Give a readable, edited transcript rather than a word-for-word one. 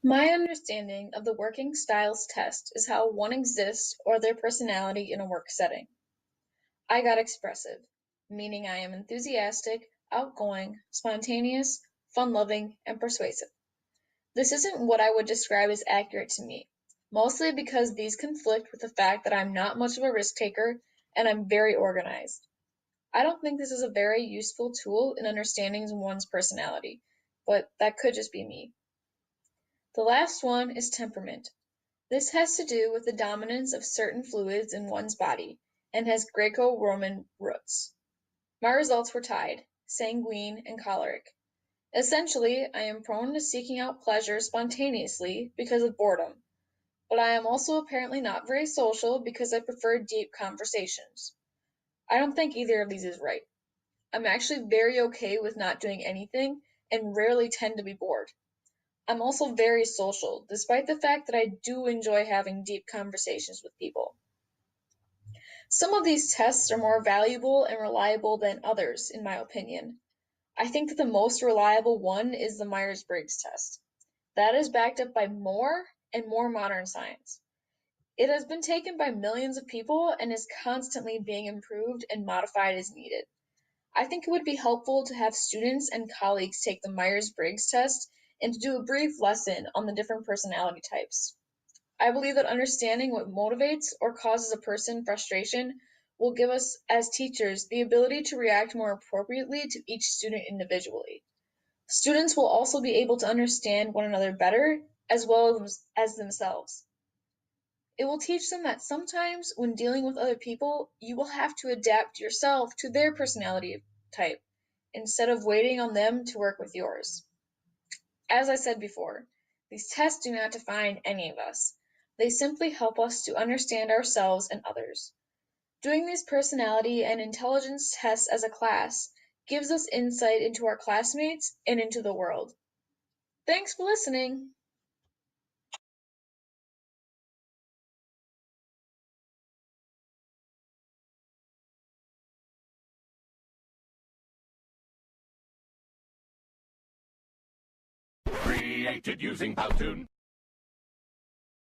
My understanding of the working styles test is how one exists or their personality in a work setting. I got expressive, meaning I am enthusiastic, outgoing, spontaneous, fun-loving, and persuasive. This isn't what I would describe as accurate to me, mostly because these conflict with the fact that I'm not much of a risk taker and I'm very organized. I don't think this is a very useful tool in understanding one's personality, but that could just be me. The last one is temperament. This has to do with the dominance of certain fluids in one's body and has Greco-Roman roots. My results were tied, sanguine and choleric. Essentially, I am prone to seeking out pleasure spontaneously because of boredom, but I am also apparently not very social because I prefer deep conversations. I don't think either of these is right. I'm actually very okay with not doing anything and rarely tend to be bored. I'm also very social, despite the fact that I do enjoy having deep conversations with people. Some of these tests are more valuable and reliable than others, in my opinion. I think that the most reliable one is the Myers Briggs test. That is backed up by more and more modern science. It has been taken by millions of people and is constantly being improved and modified as needed. I think it would be helpful to have students and colleagues take the Myers Briggs test and to do a brief lesson on the different personality types. I believe that understanding what motivates or causes a person frustration will give us, as teachers, the ability to react more appropriately to each student individually. Students will also be able to understand one another better as well as themselves. It will teach them that sometimes when dealing with other people, you will have to adapt yourself to their personality type instead of waiting on them to work with yours. As I said before, these tests do not define any of us. They simply help us to understand ourselves and others. Doing these personality and intelligence tests as a class gives us insight into our classmates and into the world. Thanks for listening. Created using Powtoon.